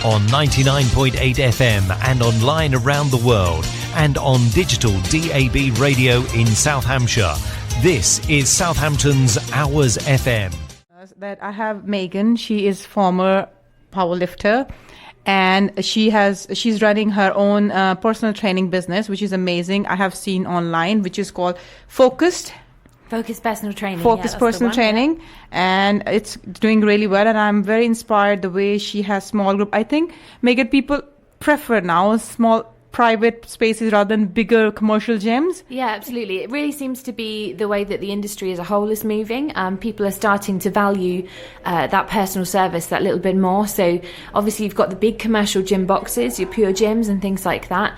on 99.8 FM and online around the world and on digital DAB radio in South Hampshire. This is Southampton's Awaaz FM. That I have Megan. She is former powerlifter, and she's running her own personal training business, which is amazing. I have seen online, which is called Focused Personal Training. Personal Training, and it's doing really well. And I'm very inspired the way she has small group. I think Megan, people prefer now small private spaces rather than bigger commercial gyms. Yeah, absolutely. It really seems to be the way that the industry as a whole is moving. People are starting to value that personal service that little bit more. So obviously you've got the big commercial gym boxes, your pure gyms and things like that,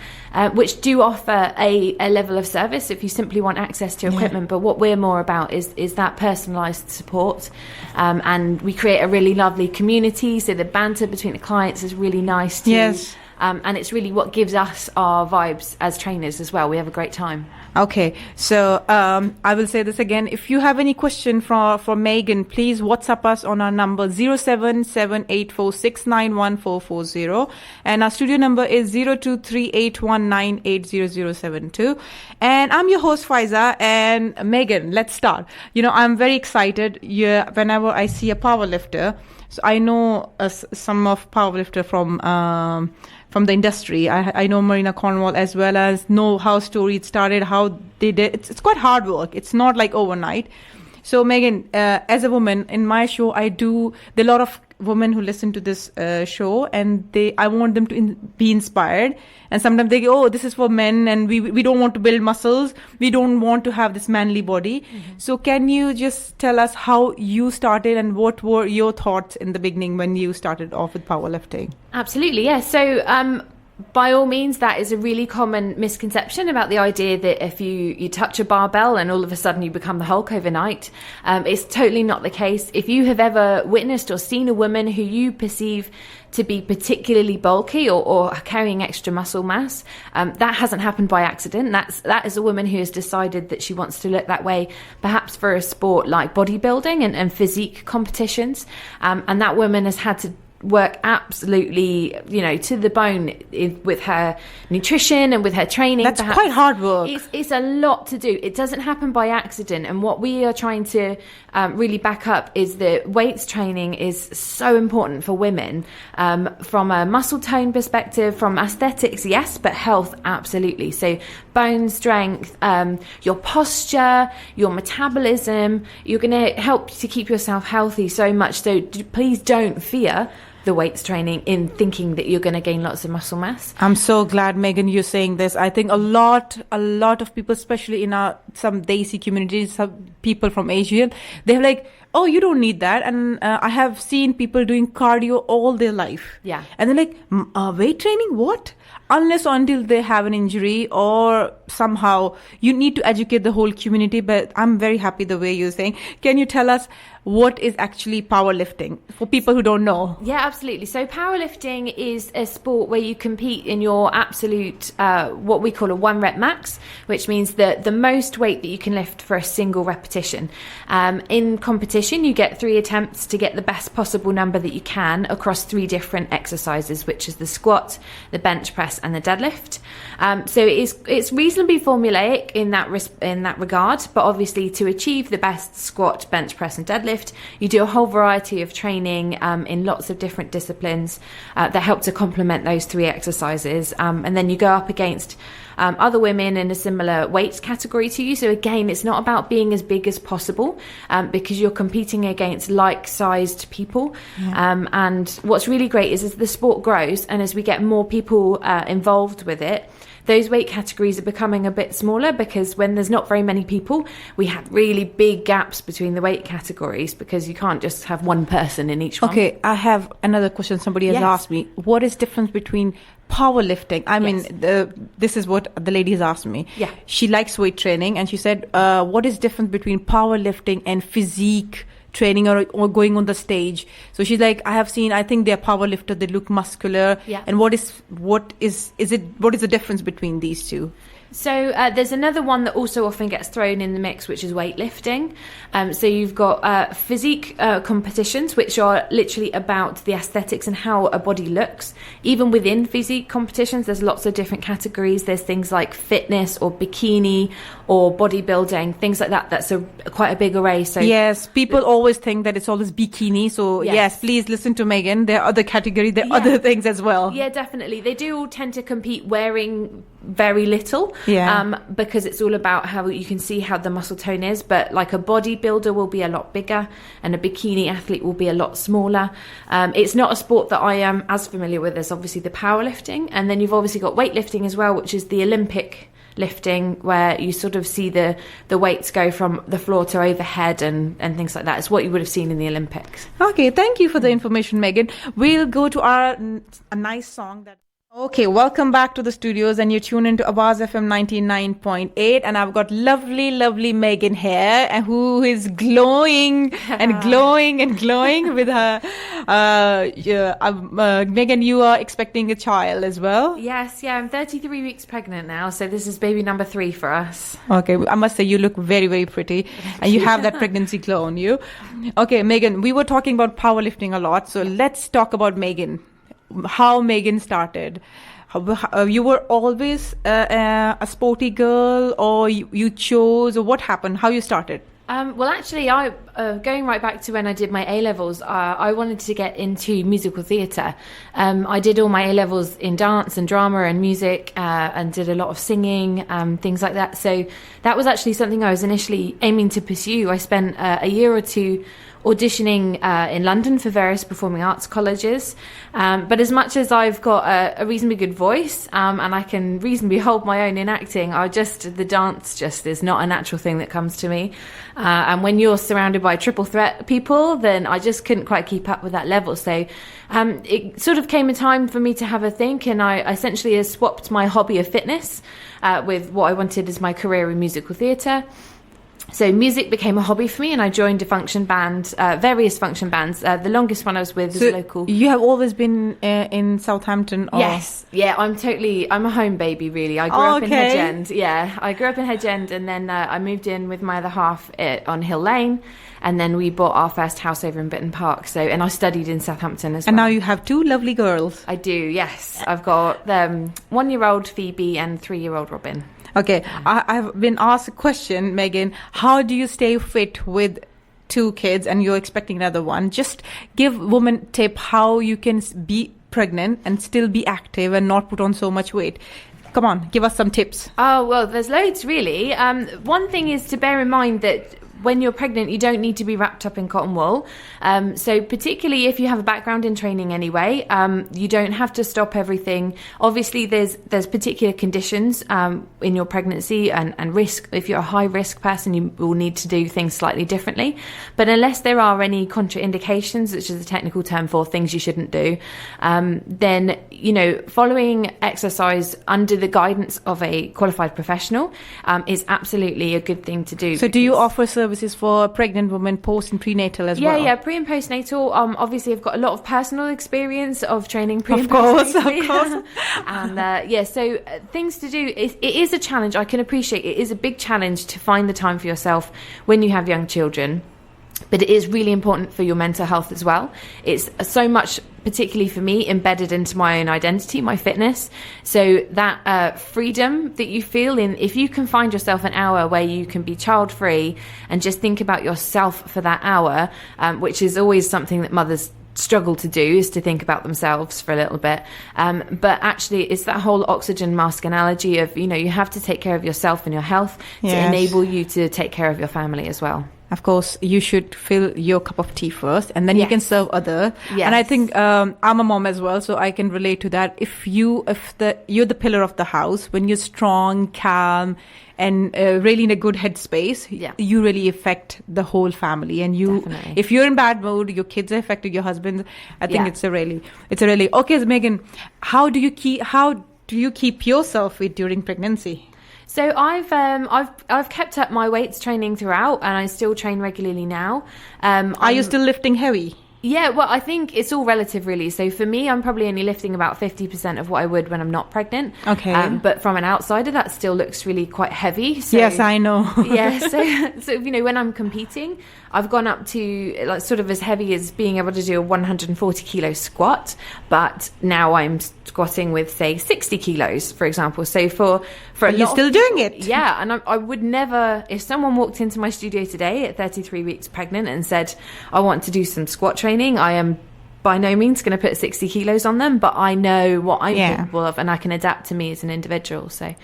which do offer a level of service if you simply want access to equipment. But what we're more about is that personalised support. And we create a really lovely community. So the banter between the clients is really nice too. Yes. And it's really what gives us our vibes as trainers as well. We have a great time. Okay, so I will say this again. If you have any question for Megan, please WhatsApp us on our number 07784691440, and our studio number is 023819800072. And I'm your host Faiza. And Megan, let's start. I'm very excited. Whenever I see a powerlifter, so I know some of powerlifter from the industry. I know Marina Cornwall, as well as know how Story started, how they did. It's quite hard work. It's not like overnight. So Megan, as a woman in my show, there are a lot of women who listen to this show, and I want them to be inspired. And sometimes they go, oh, this is for men, and we don't want to build muscles. We don't want to have this manly body. Mm-hmm. So can you just tell us how you started and what were your thoughts in the beginning when you started off with powerlifting? Absolutely, yeah. So by all means, that is a really common misconception about the idea that if you touch a barbell and all of a sudden you become the Hulk overnight. It's totally not the case. If you have ever witnessed or seen a woman who you perceive to be particularly bulky or carrying extra muscle mass, that hasn't happened by accident. That is a woman who has decided that she wants to look that way, perhaps for a sport like bodybuilding and physique competitions. And that woman has had to work absolutely, to the bone with her nutrition and with her training. That's quite hard work. It's a lot to do. It doesn't happen by accident. And what we are trying to really back up is that weights training is so important for women, from a muscle tone perspective, from aesthetics, yes, but health, absolutely. So bone strength, your posture, your metabolism, you're going to help to keep yourself healthy so much. So please don't fear the weights training in thinking that you're going to gain lots of muscle mass. I'm so glad, Megan, you're saying this. I think a lot of people, especially in some Desi communities, some people from Asia, they're like, oh, you don't need that. And I have seen people doing cardio all their life. Yeah. And they're like, weight training, what? Unless or until they have an injury or somehow you need to educate the whole community. But I'm very happy the way you're saying. Can you tell us what is actually powerlifting for people who don't know? Yeah, absolutely. So powerlifting is a sport where you compete in your absolute, what we call a 1 rep max, which means that the most weight that you can lift for a single repetition. In competition, you get 3 attempts to get the best possible number that you can across 3 different exercises, which is the squat, the bench press, and the deadlift. So it's reasonably formulaic in that regard, but obviously to achieve the best squat, bench press, and deadlift, you do a whole variety of training in lots of different disciplines that help to complement those 3 exercises, and then you go up against other women in a similar weight category to you. So again, it's not about being as big as possible, because you're competing against like-sized people. Yeah. And what's really great is as the sport grows and as we get more people involved with it, those weight categories are becoming a bit smaller, because when there's not very many people, we have really big gaps between the weight categories, because you can't just have one person in each one. Okay, I have another question somebody has asked me. What is the difference between powerlifting? I mean, this is what the lady has asked me. Yeah. She likes weight training, and she said, what is difference between powerlifting and physique training or going on the stage? So she's like, I think they're powerlifter, they look muscular. Yeah. And what is the difference between these two? So there's another one that also often gets thrown in the mix, which is weightlifting. So you've got physique competitions, which are literally about the aesthetics and how a body looks. Even within physique competitions, there's lots of different categories. There's things like fitness or bikini or bodybuilding, things like that. That's quite a big array. So yes, people always think that it's always bikini. So yes, please listen to Megan. There are other categories, there are other things as well. Yeah, definitely. They do all tend to compete wearing very little. Because it's all about how you can see how the muscle tone is, but like a bodybuilder will be a lot bigger and a bikini athlete will be a lot smaller. It's not a sport that I am as familiar with as obviously the powerlifting, and then you've obviously got weightlifting as well, which is the Olympic lifting, where you sort of see the weights go from the floor to overhead and things like that. It's what you would have seen in the Olympics. Okay, thank you for the information, Megan. We'll go to a nice song that... Okay, welcome back to the studios, and you're tuned into Awaaz FM 99.8, and I've got lovely Megan here, and who is glowing and glowing and glowing with her. Megan, you are expecting a child as well? Yes, I'm 33 weeks pregnant now, so this is baby number 3 for us. Okay, I must say you look very pretty, and you have that pregnancy glow on you. Okay, Megan, we were talking about powerlifting a lot, so let's talk about Megan. How Megan started. You were always a sporty girl, or you chose, or what happened? How you started? Well, actually, going right back to when I did my A-levels, I wanted to get into musical theatre. I did all my A-levels in dance and drama and music, and did a lot of singing, things like that. So that was actually something I was initially aiming to pursue. I spent a year or two auditioning in London for various performing arts colleges, but as much as I've got a reasonably good voice and I can reasonably hold my own in acting, the dance just is not a natural thing that comes to me, and when you're surrounded by triple threat people, then I just couldn't quite keep up with that level. So it sort of came a time for me to have a think, and I essentially swapped my hobby of fitness with what I wanted as my career in musical theatre. So music became a hobby for me, and I joined a function band, various function bands. The longest one I was with was local. You have always been in Southampton? Or? Yes. Yeah, I'm a home baby, really. I grew up in Hedge End. Yeah, I grew up in Hedge End, and then I moved in with my other half on Hill Lane, and then we bought our first house over in Bitton Park. And I studied in Southampton as well. And now you have 2 lovely girls. I do, yes. I've got 1-year-old Phoebe and 3-year-old Robin. Okay, I've been asked a question, Megan. How do you stay fit with 2 kids and you're expecting another one? Just give women a tip how you can be pregnant and still be active and not put on so much weight. Come on, give us some tips. Oh, well, there's loads, really. One thing is to bear in mind that when you're pregnant, you don't need to be wrapped up in cotton wool. So particularly if you have a background in training anyway, you don't have to stop everything. Obviously, there's particular conditions in your pregnancy and risk. If you're a high risk person, you will need to do things slightly differently. But unless there are any contraindications, which is a technical term for things you shouldn't do, then, following exercise under the guidance of a qualified professional is absolutely a good thing to do. So do you offer services for pregnant women post and prenatal as well? Yeah, pre and postnatal. Obviously, I've got a lot of personal experience of training pre and postnatal. Of course. And so things to do. It is a challenge. I can appreciate it is a big challenge to find the time for yourself when you have young children. But it is really important for your mental health as well. It's so much, particularly for me, embedded into my own identity, my fitness. So that freedom that you feel in, if you can find yourself an hour where you can be child free and just think about yourself for that hour, which is always something that mothers struggle to do, is to think about themselves for a little bit. But actually, it's that whole oxygen mask analogy of, you have to take care of yourself and your health to enable you to take care of your family as well. Of course, you should fill your cup of tea first, and then you can serve other. Yes. And I think I'm a mom as well, so I can relate to that. If you're the pillar of the house, when you're strong, calm, and really in a good headspace, you really affect the whole family. And Definitely. If you're in bad mood, your kids are affected, your husband. I think it's a really okay. So Megan, how do you keep yourself fit during pregnancy? So I've kept up my weights training throughout, and I still train regularly now. Are you still lifting heavy? Yeah, well, I think it's all relative, really. So for me, I'm probably only lifting about 50% of what I would when I'm not pregnant. Okay. But from an outsider, that still looks really quite heavy. So, yes, I know. Yeah. So when I'm competing, I've gone up to like sort of as heavy as being able to do a 140 kilo squat. But now I'm squatting with, say, 60 kilos, for example. So for a you're lot still of doing people, it. Yeah, and I would never, if someone walked into my studio today at 33 weeks pregnant and said, I want to do some squat training, I am by no means going to put 60 kilos on them, but I know what I'm capable of and I can adapt to me as an individual. So yeah,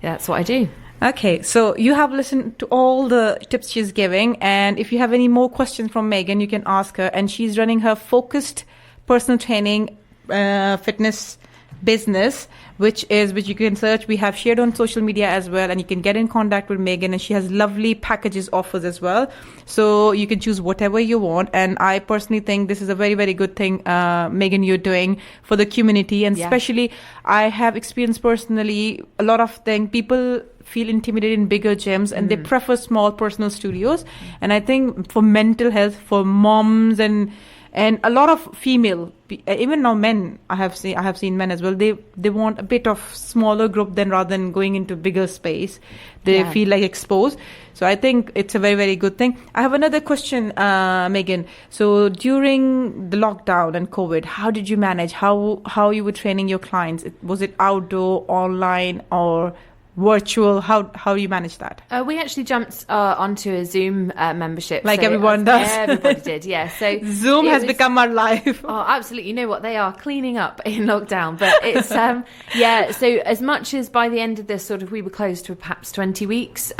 that's what I do. Okay, so you have listened to all the tips she's giving, and if you have any more questions from Megan, you can ask her. And she's running her focused personal training fitness business, which you can search. We have shared on social media as well, and you can get in contact with Megan, and she has lovely packages offers as well, so you can choose whatever you want. And I personally think this is a very, very good thing, Megan, you're doing for the community. And especially I have experienced personally a lot of things. People feel intimidated in bigger gyms and they prefer small personal studios. And I think for mental health, for moms and a lot of female, even now men, I have seen men as well. They want a bit of smaller group rather than going into bigger space. They feel like exposed. So I think it's a very, very good thing. I have another question, Megan. So during the lockdown and COVID, how did you manage? How you were training your clients? Was it outdoor, online, or virtual? How you manage that? We actually jumped onto a Zoom membership, like everyone does. Everybody did, yeah. So Zoom has become our life. Oh, absolutely. You know what, they are cleaning up in lockdown, but it's so as much as by the end of this sort of, we were closed for perhaps 20 weeks,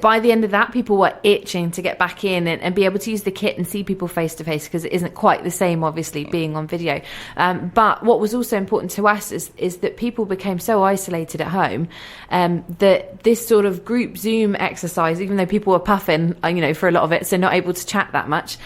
by the end of that, people were itching to get back in and be able to use the kit and see people face to face, because it isn't quite the same, obviously, being on video. But what was also important to us is that people became so isolated at home that this sort of group Zoom exercise, even though people were puffing, for a lot of it, so not able to chat that much,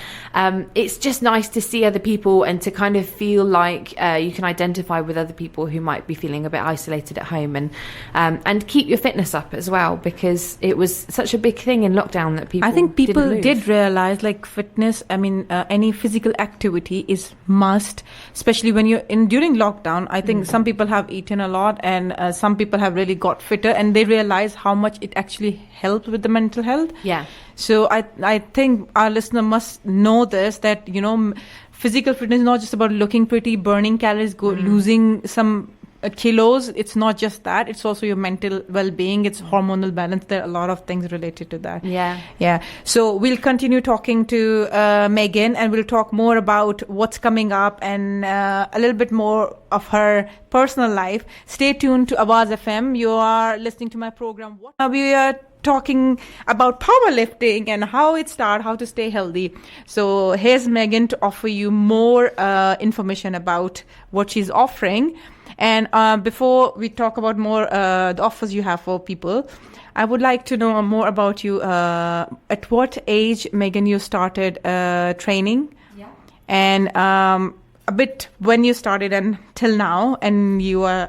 it's just nice to see other people and to kind of feel like you can identify with other people who might be feeling a bit isolated at home, and keep your fitness up as well, because it was such a big thing in lockdown that people, I think people did realize, like, fitness, any physical activity is must, especially when you're during lockdown. I think some people have eaten a lot, and some people have really got fitter, and they realize how much it actually helped with the mental health. Yeah. So I think our listener must know this, that physical fitness is not just about looking pretty, burning calories, losing some kilos. It's not just that, it's also your mental well-being, it's hormonal balance. There are a lot of things related to that. Yeah. So we'll continue talking to Megan, and we'll talk more about what's coming up and a little bit more of her personal life. Stay tuned to Awaaz FM. You are listening to my program. We are talking about powerlifting and how it started, how to stay healthy. So here's Megan to offer you more information about what she's offering. And before we talk about more the offers you have for people, I would like to know more about you. At what age, Megan, you started training? Yeah. And a bit when you started and till now, and you are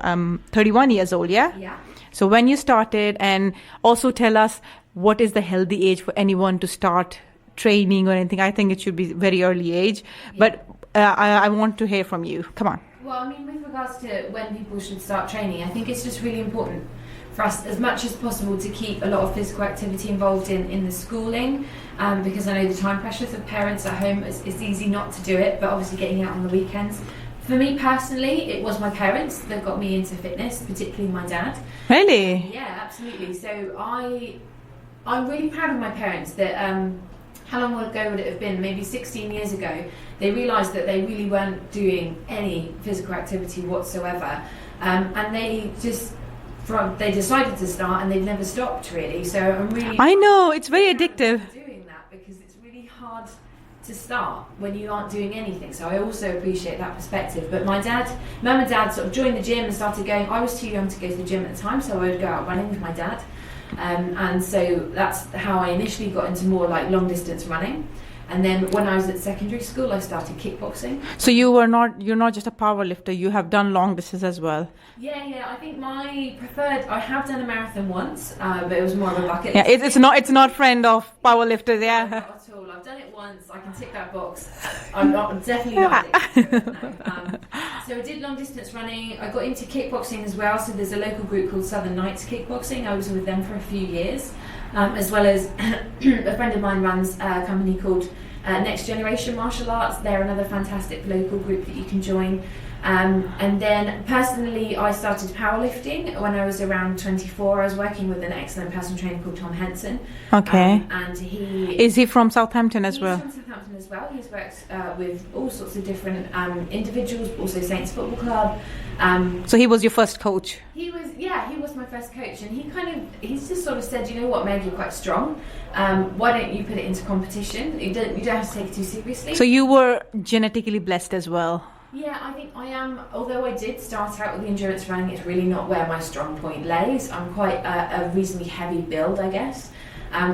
31 years old, yeah? Yeah. So when you started, and also tell us what is the healthy age for anyone to start training or anything. I think it should be very early age, but I want to hear from you. Come on. Well, with regards to when people should start training, I think it's just really important for us, as much as possible, to keep a lot of physical activity involved in the schooling, because I know the time pressures of parents at home, it's easy not to do it, but obviously getting out on the weekends. For me personally, it was my parents that got me into fitness, particularly my dad. Really? Yeah, absolutely. So I'm really proud of my parents that how long ago would it have been? Maybe 16 years ago, they realised that they really weren't doing any physical activity whatsoever, and they decided to start, and they've never stopped, really. So I'm really... I know, it's very addictive. ...doing that, because it's really hard to start when you aren't doing anything. So I also appreciate that perspective. But mum and dad sort of joined the gym and started going. I was too young to go to the gym at the time, so I would go out running with my dad. And so that's how I initially got into more like long distance running. And then when I was at secondary school, I started kickboxing. So you're not just a power lifter, you have done long distance as well. Yeah, I think my preferred, I have done a marathon once, but it was more of a bucket list. Yeah, it's not friend of power lifters, yeah. No, not at all. I've done it once. I can tick that box. I'm definitely not addicted to it, no. So I did long distance running. I got into kickboxing as well. So there's a local group called Southern Knights Kickboxing. I was with them for a few years, as well as a friend of mine runs a company called Next Generation Martial Arts. They're another fantastic local group that you can join. And then personally, I started powerlifting when I was around 24. I was working with an excellent personal trainer called Tom Henson. Okay. And is he from Southampton as well? He's from Southampton as well. He's worked with all sorts of different individuals, also Saints Football Club. So he was your first coach? He was my first coach, and he's just sort of said, you know what, Meg, you're quite strong. Why don't you put it into competition? You don't have to take it too seriously. So you were genetically blessed as well? Yeah, I think I am. Although I did start out with the endurance running, it's really not where my strong point lays. I'm quite a reasonably heavy build, I guess.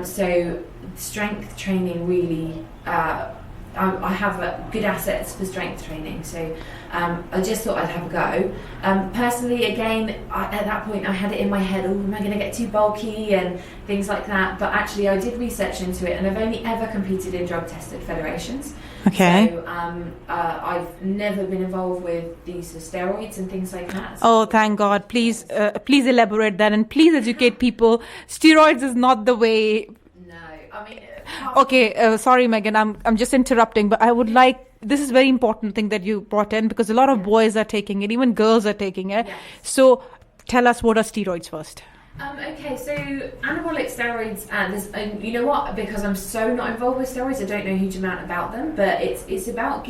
So strength training really, I have good assets for strength training. So I just thought I'd have a go. Personally, again, at that point I had it in my head, oh, am I going to get too bulky and things like that? But actually I did research into it, and I've only ever competed in drug-tested federations. Okay. So I've never been involved with these steroids and things like that. Oh, thank God. Please elaborate that, and please educate people. Steroids is not the way. No, I mean... Okay, sorry, Megan, I'm just interrupting, but I would like, this is a very important thing that you brought in, because a lot of boys are taking it, even girls are taking it. Yes. So tell us, what are steroids first? Okay, so anabolic steroids, and you know what, because I'm so not involved with steroids, I don't know a huge amount about them, but it's about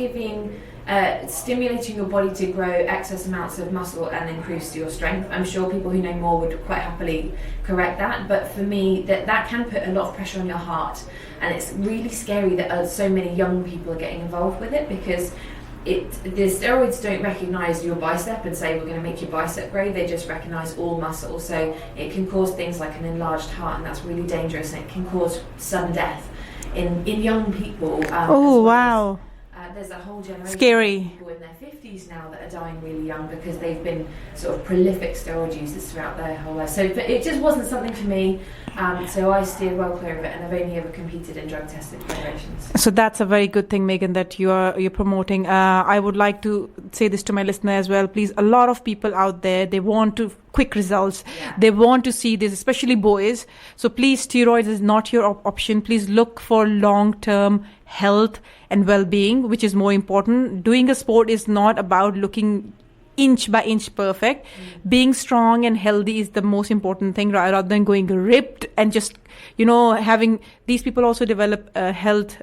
stimulating your body to grow excess amounts of muscle and increase your strength. I'm sure people who know more would quite happily correct that, but for me, that can put a lot of pressure on your heart, and it's really scary that so many young people are getting involved with it, because the steroids don't recognise your bicep and say we're going to make your bicep grow. They just recognise all muscle, so it can cause things like an enlarged heart, and that's really dangerous, and it can cause sudden death in young people. Oh, wow. There's a whole generation Scary. of people in their 50s now that are dying really young because they've been sort of prolific steroid users throughout their whole life. So it just wasn't something for me, so I steered well clear of it, and I've only ever competed in drug-tested federations. So that's a very good thing, Megan, that you're promoting. I would like to say this to my listener as well. Please, a lot of people out there, they want quick results. Yeah. They want to see this, especially boys. So please, steroids is not your option. Please look for long-term health and well-being, which is more important. Doing a sport is not about looking inch by inch perfect. Being strong and healthy is the most important thing, rather than going ripped and just, having these people also develop health,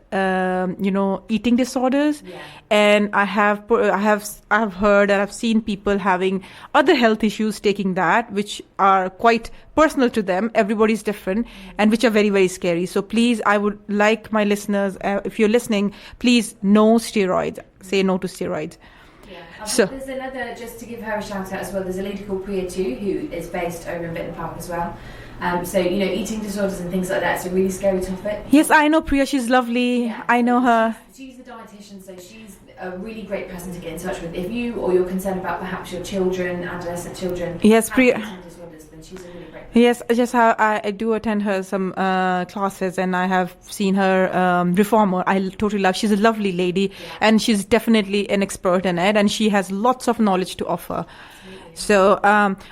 eating disorders. Yeah. And I have heard and I've seen people having other health issues taking that, which are quite personal to them. Everybody's different, and which are very, very scary. So please, I would like my listeners, if you're listening, please, no steroids. Say no to steroids. So there's another, just to give her a shout out as well, there's a lady called Priya too, who is based over in Bitton Park as well. So, eating disorders and things like that, it's a really scary topic. Yes, I know Priya, she's lovely. Yeah, I know her. She's a dietitian, so she's a really great person to get in touch with. If you or you're concerned about perhaps your children, adolescent children, yes, Priya. Eating disorders, then she's a really great person. Yes, just how I do attend her some classes, and I have seen her reformer. I totally love. She's a lovely lady, and she's definitely an expert in it, and she has lots of knowledge to offer. So,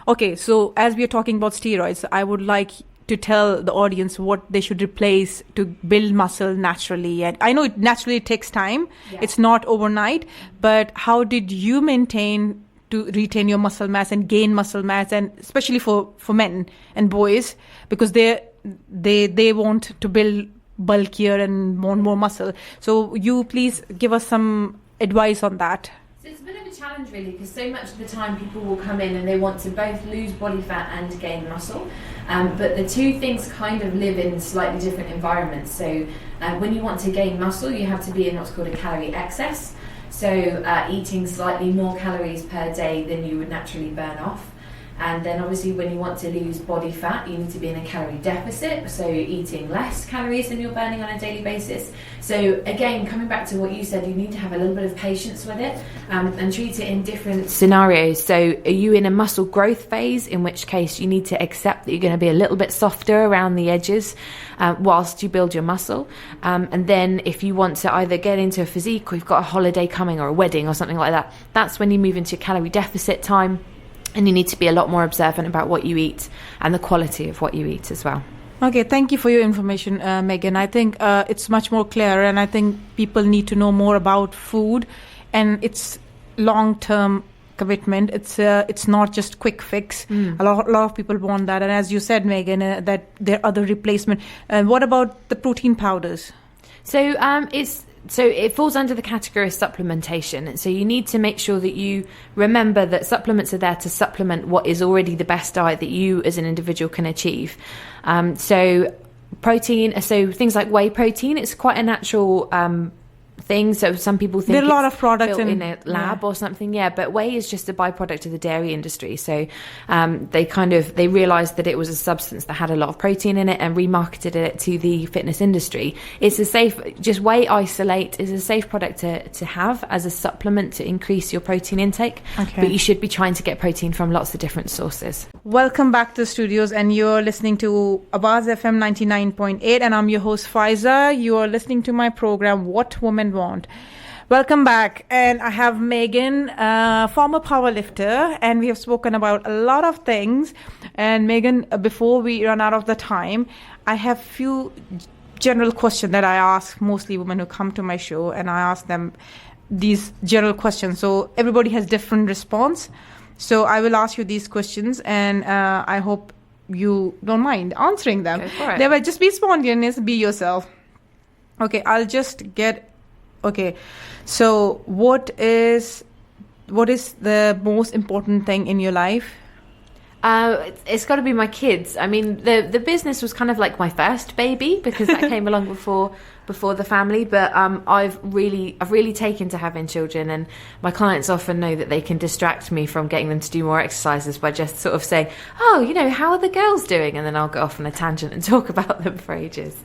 okay, so as we are talking about steroids, I would like to tell the audience what they should replace to build muscle naturally. And I know it naturally takes time. Yeah. It's not overnight, but how did you maintain to retain your muscle mass and gain muscle mass, and especially for men and boys, because they want to build bulkier and more muscle. So you please give us some advice on that. So it's a bit of a challenge really, because so much of the time people will come in and they want to both lose body fat and gain muscle, but the two things kind of live in slightly different environments. So when you want to gain muscle, you have to be in what's called a calorie excess, so eating slightly more calories per day than you would naturally burn off. And then obviously when you want to lose body fat, you need to be in a calorie deficit, so eating less calories than you're burning on a daily basis. So again, coming back to what you said, you need to have a little bit of patience with it, and treat it in different scenarios. So are you in a muscle growth phase, in which case you need to accept that you're going to be a little bit softer around the edges whilst you build your muscle. And then if you want to either get into a physique, or you've got a holiday coming or a wedding or something like that, that's when you move into calorie deficit time. And you need to be a lot more observant about what you eat and the quality of what you eat as well. Okay, thank you for your information, Megan. I think it's much more clear, and I think people need to know more about food and its long-term commitment. It's not just quick fix. A lot of people want that, and as you said, Megan, that there are other replacement. What about the protein powders? So it falls under the category of supplementation. So you need to make sure that you remember that supplements are there to supplement what is already the best diet that you as an individual can achieve. So protein, so things like whey protein, it's quite a natural thing. So some people think there are a lot of products in a lab or something. Yeah, but whey is just a byproduct of the dairy industry. So they realized that it was a substance that had a lot of protein in it and remarketed it to the fitness industry. It's just whey isolate is a safe product to have as a supplement to increase your protein intake. Okay. But you should be trying to get protein from lots of different sources. Welcome back to the studios, and you're listening to Awaaz FM 99.8, and I'm your host Faiza. You are listening to my program What Women Want. Welcome back, and I have Megan, former powerlifter, and we have spoken about a lot of things. And Megan, before we run out of the time, I have few general questions that I ask mostly women who come to my show, and I ask them these general questions. So everybody has different response. So I will ask you these questions, and I hope you don't mind answering them. Go for it. They will just be spontaneous, be yourself. Okay, I'll just get. Okay, so what is the most important thing in your life? It's got to be my kids. I mean, the business was kind of like my first baby because that came along before the family. But I've really taken to having children, and my clients often know that they can distract me from getting them to do more exercises by just sort of saying, "Oh, how are the girls doing?" And then I'll go off on a tangent and talk about them for ages.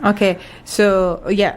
Okay, so yeah.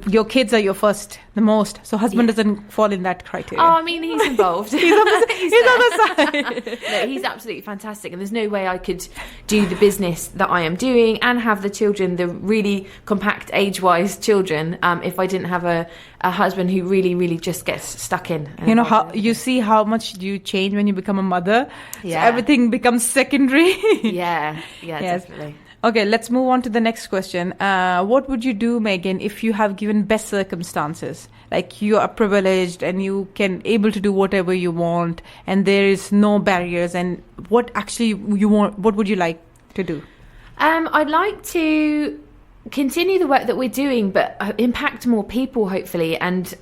Your kids are your first, the most. So husband doesn't fall in that criteria. Oh, I mean, he's involved. he's on the side. No, he's absolutely fantastic. And there's no way I could do the business that I am doing and have the children, the really compact age-wise children, if I didn't have a husband who really, really just gets stuck in. How you see how much you change when you become a mother. Yeah. So everything becomes secondary. Yeah, yes. Definitely. Okay, let's move on to the next question. What would you do, Megan, if you have given best circumstances? Like you are privileged and you can able to do whatever you want and there is no barriers, and what actually you want, what would you like to do? I'd like to continue the work that we're doing, but impact more people, hopefully, and,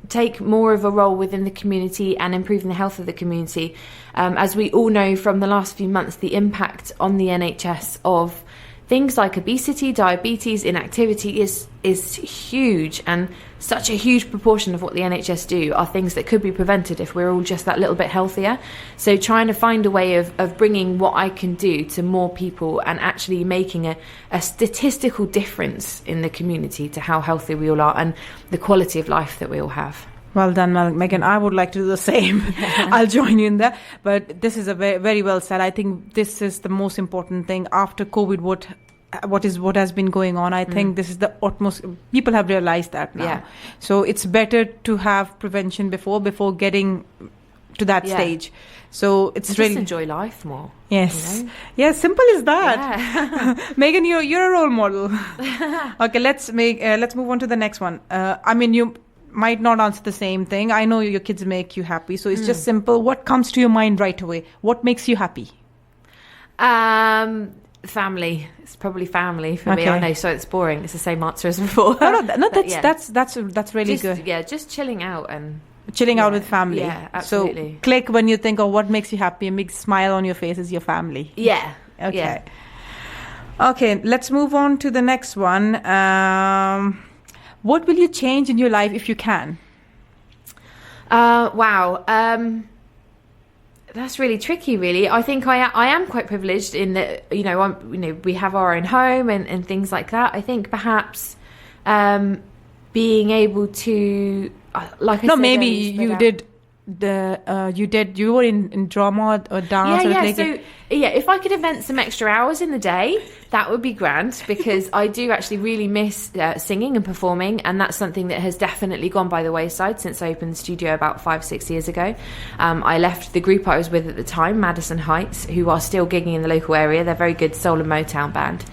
take more of a role within the community and improving the health of the community. As we all know from the last few months, the impact on the NHS of things like obesity, diabetes, inactivity is huge, and such a huge proportion of what the NHS do are things that could be prevented if we're all just that little bit healthier. So trying to find a way of bringing what I can do to more people and actually making a statistical difference in the community to how healthy we all are and the quality of life that we all have. Well done, Megan. I would like to do the same. I'll join you in that. But this is a very, very well said. I think this is the most important thing after COVID. What has been going on? I think this is the utmost. People have realized that now. Yeah. So it's better to have prevention before getting to that stage. So it's just really enjoy life more. Yes. Yeah. Simple as that. Yeah. Megan, you're a role model. Okay. Let's move on to the next one. You might not answer the same thing. I know your kids make you happy, so it's just simple. What comes to your mind right away? What makes you happy? Family. It's probably family for me. I know, so it's boring. It's the same answer as before. No, that's really good. Yeah, just chilling out and out with family. Yeah, absolutely. So click when you think of what makes you happy. A big smile on your face is your family. Yeah. Okay. Yeah. Okay, let's move on to the next one. What will you change in your life if you can? Wow. That's really tricky, really. I think I am quite privileged in that, we have our own home and things like that. I think perhaps being able to, like I said, maybe you did. You were in drama or dance. If I could invent some extra hours in the day, that would be grand, because I do actually really miss singing and performing, and that's something that has definitely gone by the wayside since I opened the studio about 5-6 years ago. I left the group I was with at the time, Madison Heights, who are still gigging in the local area. They're a very good soul and Motown band.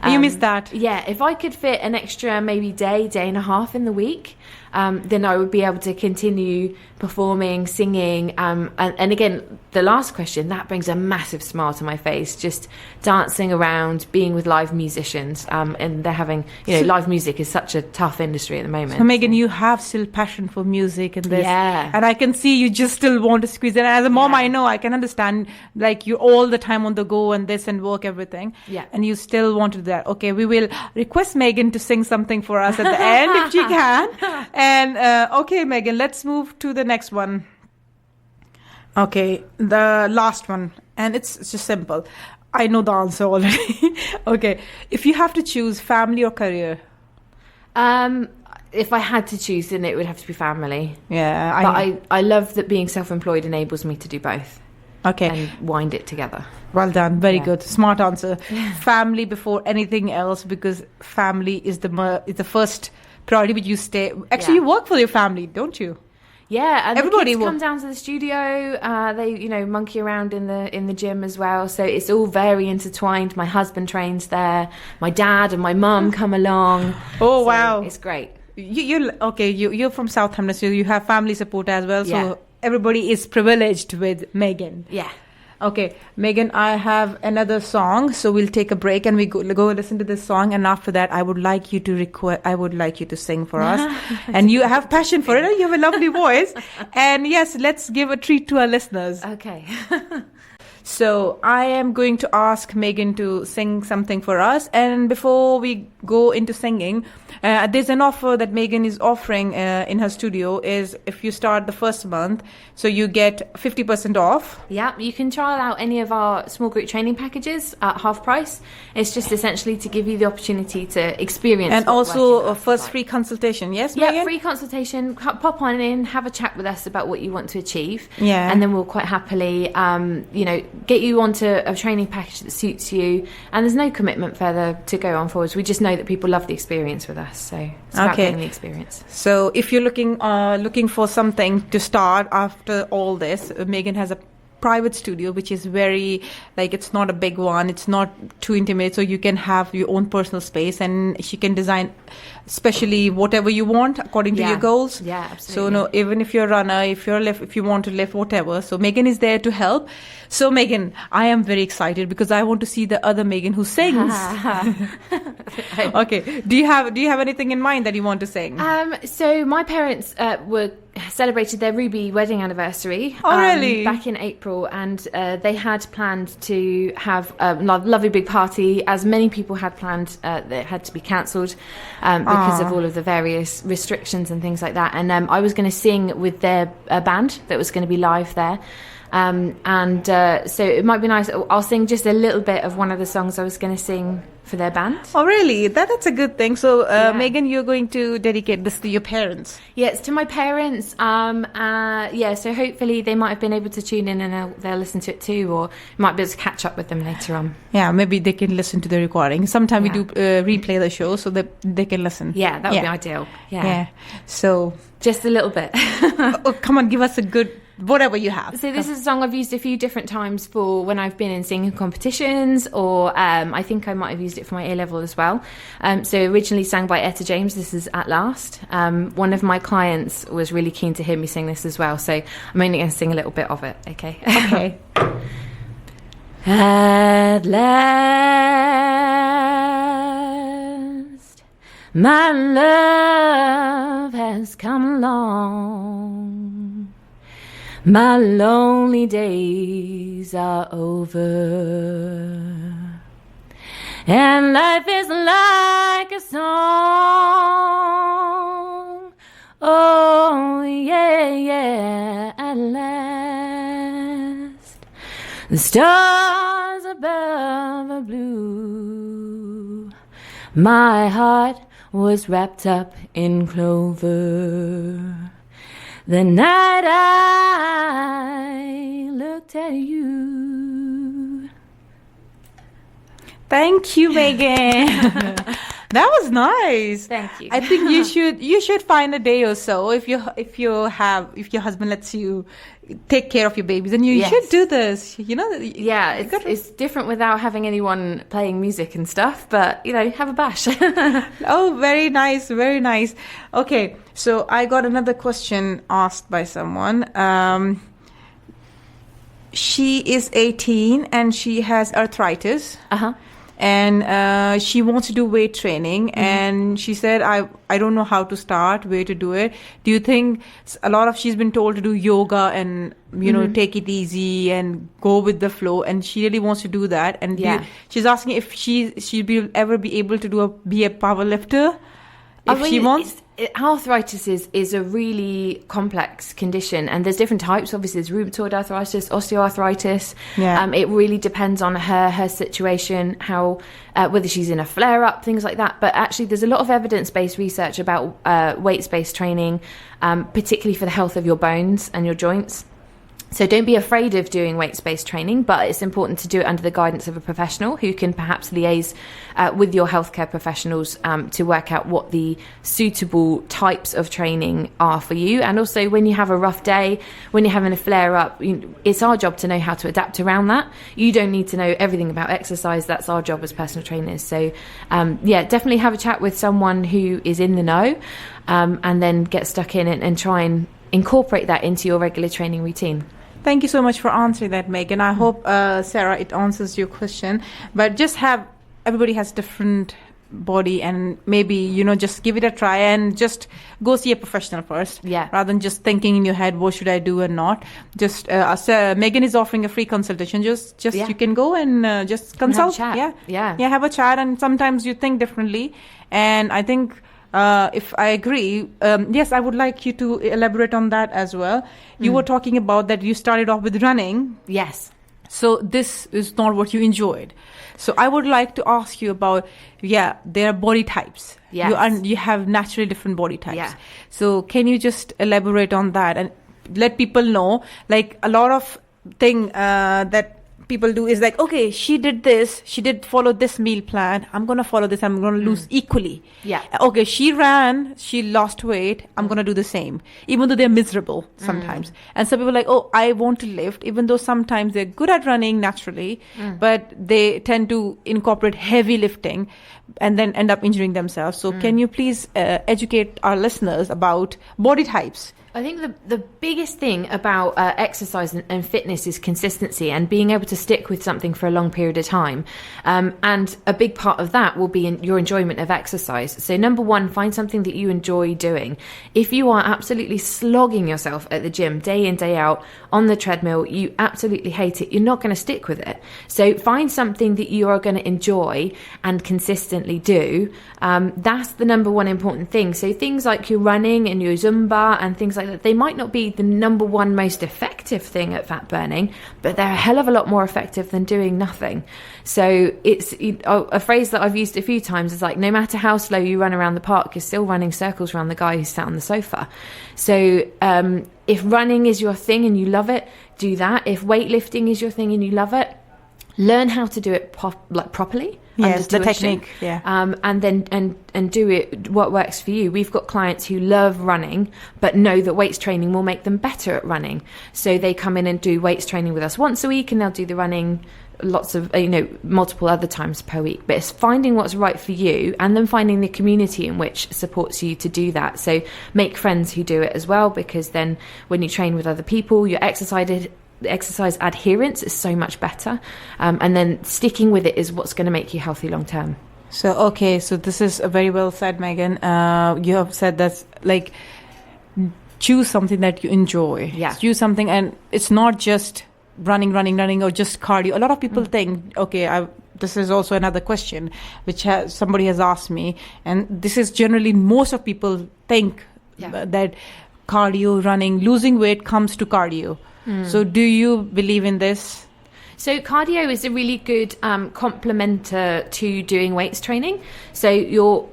You miss that? Yeah, if I could fit an extra maybe day and a half in the week, then I would be able to continue performing, singing. And again, the last question, that brings a massive smile to my face, just dancing around, being with live musicians. And they're having, live music is such a tough industry at the moment. So Megan, you have still passion for music and this. Yeah. And I can see you just still want to squeeze it. And as a mom, I know, I can understand, like, you're all the time on the go and this and work, everything. Yeah. And you still want to do that. Okay, we will request Megan to sing something for us at the end if she can. And okay, Megan, let's move to the next one. Okay, the last one. And it's just simple. I know the answer already. Okay, if you have to choose family or career? If I had to choose, then it would have to be family. Yeah. But I love that being self-employed enables me to do both. Okay. And wind it together. Well done. Very good. Smart answer. Family before anything else, because family is the first priority which you stay. Actually, you work for your family, don't you? Yeah, and everybody the kids come down to the studio. They, monkey around in the gym as well. So it's all very intertwined. My husband trains there. My dad and my mum come along. Oh, so wow. It's great. You're from Southampton, so you have family support as well. So everybody is privileged with Megan. Yeah. Okay, Megan, I have another song, so we'll take a break and we go listen to this song, and after that, I would like you to sing for us. And you have passion for it, and you have a lovely voice. And yes, let's give a treat to our listeners. Okay. So I am going to ask Megan to sing something for us. And before we go into singing, there's an offer that Megan is offering in her studio is if you start the first month, so you get 50% off. Yeah, you can trial out any of our small group training packages at half price. It's just essentially to give you the opportunity to experience. And also a first free consultation, yes, Megan? Yeah, free consultation. Pop on in, have a chat with us about what you want to achieve. Yeah. And then we'll quite happily, get you onto a training package that suits you. And there's no commitment further to go on forwards. We just know that people love the experience with us. So it's about getting the experience. So if you're looking for something to start after all this, Megan has a private studio which is very, like, it's not a big one, it's not too intimate, so you can have your own personal space, and she can design especially whatever you want according to your goals. Yeah, absolutely. So even if you're a runner, if you want to lift, whatever, so Megan is there to help. So Megan, I am very excited because I want to see the other Megan who sings. Okay, do you have anything in mind that you want to sing? So my parents celebrated their Ruby wedding anniversary. Oh, really? Back in April, and they had planned to have a lovely big party, as many people had planned. That had to be cancelled because of all of the various restrictions and things like that. And I was going to sing with their band that was going to be live there. So it might be nice. I'll sing just a little bit of one of the songs I was going to sing for their band. Oh, really? That's a good thing. So, Megan, you're going to dedicate this to your parents? Yeah, it's to my parents. So hopefully they might have been able to tune in and they'll listen to it too, or might be able to catch up with them later on. Yeah, maybe they can listen to the recording. Sometimes we do replay the show so that they can listen. Yeah, that would be ideal. Yeah. So just a little bit. Come on, give us a good... whatever you have. So this is a song I've used a few different times for when I've been in singing competitions, or I think I might have used it for my A-level as well. So originally sang by Etta James, this is At Last. One of my clients was really keen to hear me sing this as well, so I'm only going to sing a little bit of it, okay? Okay. At last, my love has come along. My lonely days are over, and life is like a song. Oh, yeah, yeah, at last. The stars above are blue. My heart was wrapped up in clover. The night I looked at you. Thank you, Megan. That was nice. Thank you. I think you should find a day or so if your husband lets you take care of your babies, and you should do this. Yeah, it's different without having anyone playing music and stuff, but have a bash. Oh, very nice, very nice. Okay, so I got another question asked by someone. She is 18 and she has arthritis. And she wants to do weight training, and she said, I don't know how to start, where to do it. Do you think she's been told to do yoga and, take it easy and go with the flow, and she really wants to do that. And she's asking if she'll ever be able to be a power lifter if she wants. Arthritis is a really complex condition, and there's different types. Obviously, there's rheumatoid arthritis, osteoarthritis. It really depends on her situation, how whether she's in a flare-up, things like that. But actually, there's a lot of evidence-based research about weights-based training, particularly for the health of your bones and your joints. So don't be afraid of doing weights-based training, but it's important to do it under the guidance of a professional who can perhaps liaise with your healthcare professionals to work out what the suitable types of training are for you. And also, when you have a rough day, when you're having a flare-up, it's our job to know how to adapt around that. You don't need to know everything about exercise. That's our job as personal trainers. So, definitely have a chat with someone who is in the know, and then get stuck in and try and incorporate that into your regular training routine. Thank you so much for answering that, Megan. I hope, Sarah, it answers your question. But everybody has different body, and maybe, just give it a try and just go see a professional first. Rather than just thinking in your head, what should I do and not. Just, Megan is offering a free consultation. Just you can go and just consult. Have a chat. Have a chat. And sometimes you think differently. And I think, if I agree, yes, I would like you to elaborate on that as well. You were talking about that you started off with running. Yes. So this is not what you enjoyed. So I would like to ask you about, there are body types. Yes. You have naturally different body types. Yeah. So can you just elaborate on that and let people know, like a lot of that people do is like, okay, she did follow this meal plan, I'm going to follow this, I'm going to lose equally. Okay, she ran, she lost weight, I'm going to do the same, even though they're miserable sometimes. And some people are like, oh, I want to lift, even though sometimes they're good at running naturally, but they tend to incorporate heavy lifting and then end up injuring themselves. So can you please educate our listeners about body types? I think the biggest thing about exercise and fitness is consistency and being able to stick with something for a long period of time. And a big part of that will be in your enjoyment of exercise. So number one, find something that you enjoy doing. If you are absolutely slogging yourself at the gym day in, day out, on the treadmill, you absolutely hate it, you're not going to stick with it. So find something that you are going to enjoy and consistently do. That's the number one important thing. So things like your running and your Zumba and things like that, they might not be the number one most effective thing at fat burning, but they're a hell of a lot more effective than doing nothing. So it's a phrase that I've used a few times is like, no matter how slow you run around the park, you're still running circles around the guy who's sat on the sofa. So if running is your thing and you love it, do that. If weightlifting is your thing and you love it, learn how to do it properly. Yes, the technique. And then do it what works for you. We've got clients who love running but know that weights training will make them better at running. So they come in and do weights training with us once a week, and they'll do the running lots of multiple other times per week. But it's finding what's right for you and then finding the community in which supports you to do that. So make friends who do it as well, because then when you train with other people, your exercise adherence is so much better, and then sticking with it is what's going to make you healthy long term. So this is very well said, Megan. You have said that's like, choose something that you enjoy. Choose something, and it's not just running or just cardio. A lot of people think, this is also another question which somebody has asked me, and this is generally most of people think that cardio, running, losing weight comes to cardio. So do you believe in this? So cardio is a really good complementer to doing weights training. So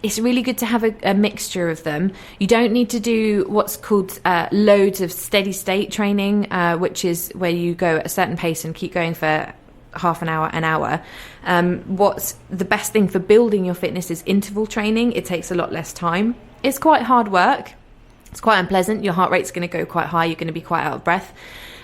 it's really good to have a mixture of them. You don't need to do what's called loads of steady state training, which is where you go at a certain pace and keep going for half an hour. What's the best thing for building your fitness is interval training. It takes a lot less time. It's quite hard work. It's quite unpleasant. Your heart rate's going to go quite high. You're going to be quite out of breath.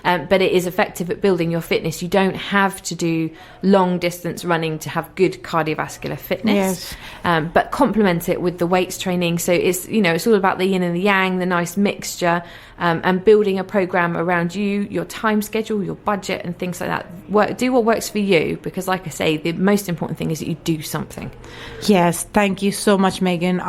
But it is effective at building your fitness. You don't have to do long distance running to have good cardiovascular fitness. Yes. But complement it with the weights training. So it's all about the yin and the yang, the nice mixture, and building a program around you, your time schedule, your budget, and things like that. Do what works for you, because, like I say, the most important thing is that you do something. Yes, thank you so much, Megan.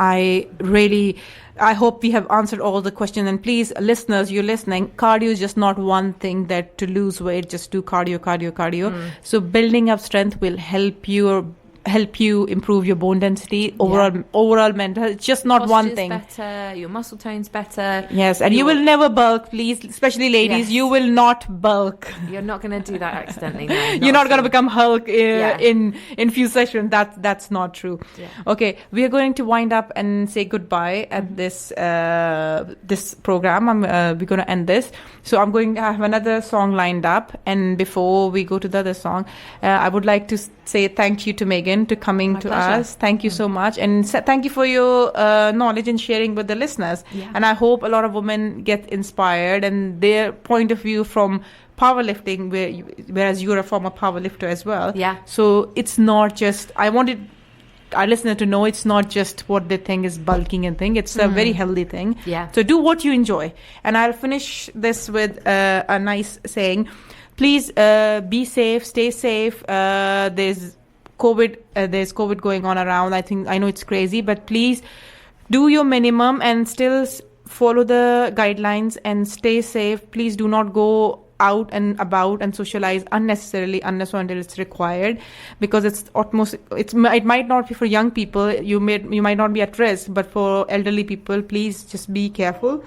I hope we have answered all the questions. And please, listeners, you're listening, cardio is just not one thing that to lose weight, just do cardio. So building up strength will help you improve your bone density, overall mental. It's just not one thing. Better, your muscle tone's better. Yes, and you will never bulk, please, especially ladies. Yes. You will not bulk. You're not going to do that accidentally. No, you're not going to become Hulk in few sessions. That's not true. Yeah. Okay, we are going to wind up and say goodbye at this program. We're going to end this. So I'm going to have another song lined up, and before we go to the other song, I would like to say thank you to Megan to coming to us. Thank you so much, and thank you for your knowledge and sharing with the listeners. And I hope a lot of women get inspired and their point of view from powerlifting, whereas you're a former powerlifter as well. So it's not just, I wanted our listener to know, it's not just what they think is bulking and thing. It's a very healthy thing. So do what you enjoy. And I'll finish this with a nice saying. Please be safe, stay safe. There's COVID going on around. I know it's crazy, but please do your minimum and still follow the guidelines and stay safe. Please do not go out and about and socialize unnecessarily unless or until it's required, because it might not be for young people. You might not be at risk, but for elderly people, please just be careful.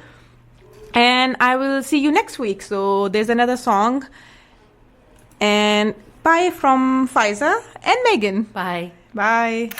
And I will see you next week. So there's another song. And bye from Faiza and Megan. Bye. Bye.